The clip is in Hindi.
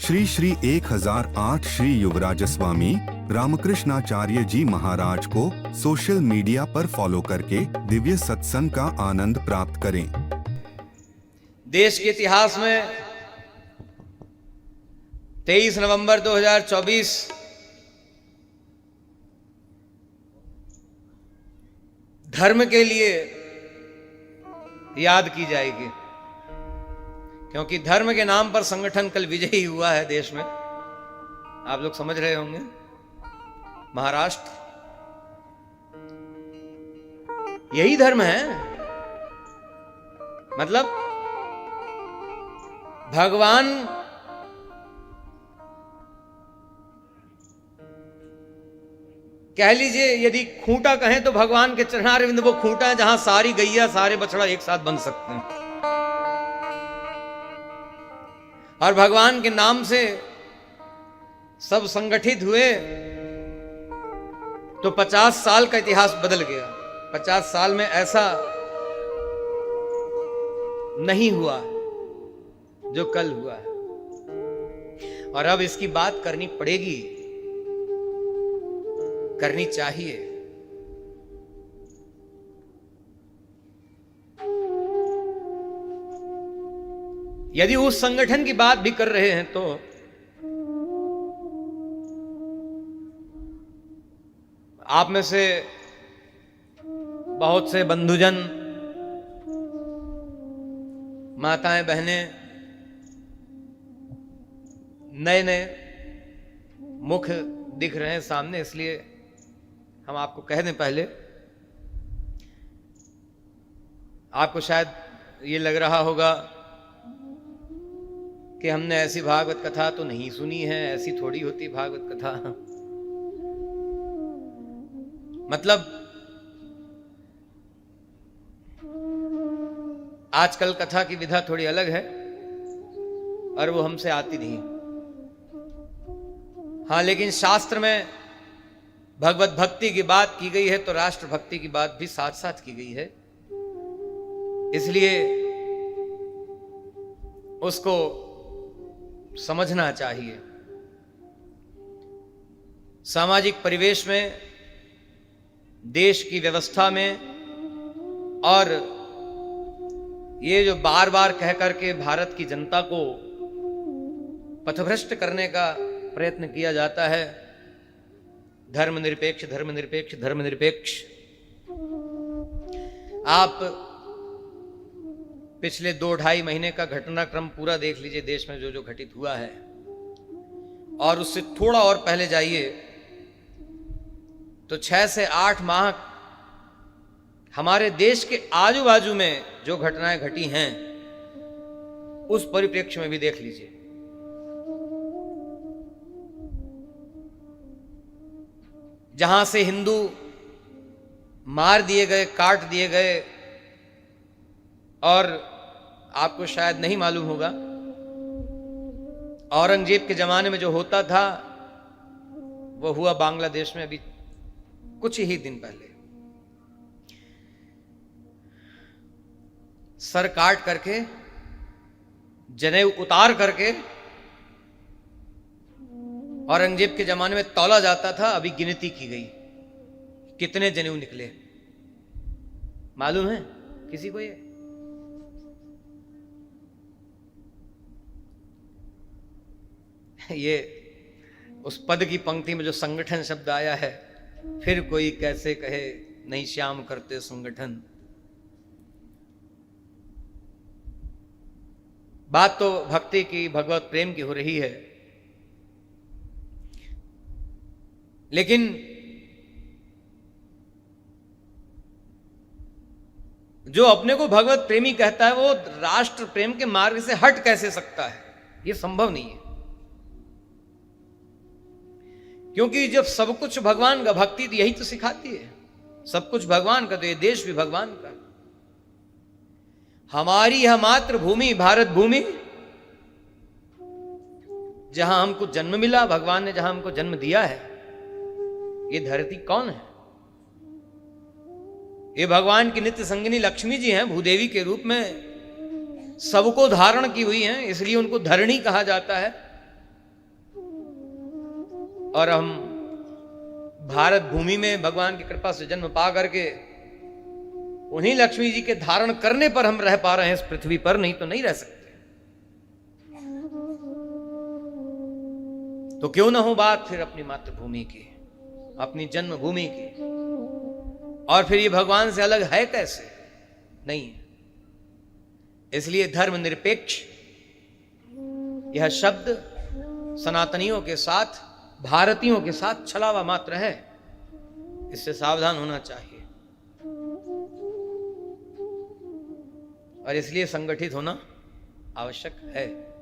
श्री श्री 1008 श्री युवराज स्वामी रामकृष्णाचार्य जी महाराज को सोशल मीडिया पर फॉलो करके दिव्य सत्संग का आनंद प्राप्त करें। देश के इतिहास में 23 नवंबर 2024 धर्म के लिए याद की जाएगी, क्योंकि धर्म के नाम पर संगठन कल विजयी हुआ है देश में। आप लोग समझ रहे होंगे, महाराष्ट्र यही धर्म है। मतलब भगवान कह लीजिए, यदि खूंटा कहें तो भगवान के चरणारविंद वो खूंटा है जहां सारी गैया सारे बछड़ा एक साथ बन सकते हैं। और भगवान के नाम से सब संगठित हुए तो 50 साल का इतिहास बदल गया। 50 साल में ऐसा नहीं हुआ जो कल हुआ है, और अब इसकी बात करनी पड़ेगी, करनी चाहिए। यदि उस संगठन की बात भी कर रहे हैं तो आप में से बहुत से बंधुजन, माताएं, बहनें नए नए मुख दिख रहे हैं सामने, इसलिए हम आपको कह दें पहले। आपको शायद ये लग रहा होगा कि हमने ऐसी भागवत कथा तो नहीं सुनी है, ऐसी थोड़ी होती भागवत कथा। मतलब आजकल कथा की विधा थोड़ी अलग है और वो हमसे आती नहीं। हाँ, लेकिन शास्त्र में भगवत भक्ति की बात की गई है तो राष्ट्र भक्ति की बात भी साथ साथ की गई है, इसलिए उसको समझना चाहिए। सामाजिक परिवेश में, देश की व्यवस्था में, और ये जो बार बार कह करके भारत की जनता को पथभ्रष्ट करने का प्रयत्न किया जाता है, धर्मनिरपेक्ष धर्मनिरपेक्ष धर्मनिरपेक्ष। आप पिछले 2-2.5 महीने का घटनाक्रम पूरा देख लीजिए, देश में जो जो घटित हुआ है, और उससे थोड़ा और पहले जाइए तो 6 से 8 माह हमारे देश के आजू बाजू में जो घटनाएं घटी हैं उस परिप्रेक्ष्य में भी देख लीजिए। जहां से हिंदू मार दिए गए, काट दिए गए, और आपको शायद नहीं मालूम होगा, औरंगजेब के जमाने में जो होता था वो हुआ बांग्लादेश में अभी कुछ ही दिन पहले। सर काट करके, जनेऊ उतार करके, औरंगजेब के जमाने में तौला जाता था, अभी गिनती की गई कितने जनेऊ निकले। मालूम है किसी को? ये उस पद की पंक्ति में जो संगठन शब्द आया है, फिर कोई कैसे कहे नहीं श्याम करते संगठन। बात तो भक्ति की, भगवत प्रेम की हो रही है, लेकिन जो अपने को भगवत प्रेमी कहता है वो राष्ट्र प्रेम के मार्ग से हट कैसे सकता है? ये संभव नहीं है, क्योंकि जब सब कुछ भगवान का, भक्ति तो यही तो सिखाती है, सब कुछ भगवान का, तो ये देश भी भगवान का। हमारी यह मातृभूमि भारत भूमि, जहां हमको जन्म मिला, भगवान ने जहां हमको जन्म दिया है, ये धरती कौन है? ये भगवान की नित्य संगिनी लक्ष्मी जी हैं, भूदेवी के रूप में सबको धारण की हुई हैं, इसलिए उनको धरणी कहा जाता है। और हम भारत भूमि में भगवान की कृपा से जन्म पा करके उन्हीं लक्ष्मी जी के धारण करने पर हम रह पा रहे हैं इस पृथ्वी पर, नहीं तो नहीं रह सकते। तो क्यों ना हो बात फिर अपनी मातृभूमि की, अपनी जन्मभूमि की, और फिर ये भगवान से अलग है कैसे? नहीं है। इसलिए धर्मनिरपेक्ष यह शब्द सनातनियों के साथ, भारतीयों के साथ छलावा मात्र है, इससे सावधान होना चाहिए। और इसलिए संगठित होना आवश्यक है।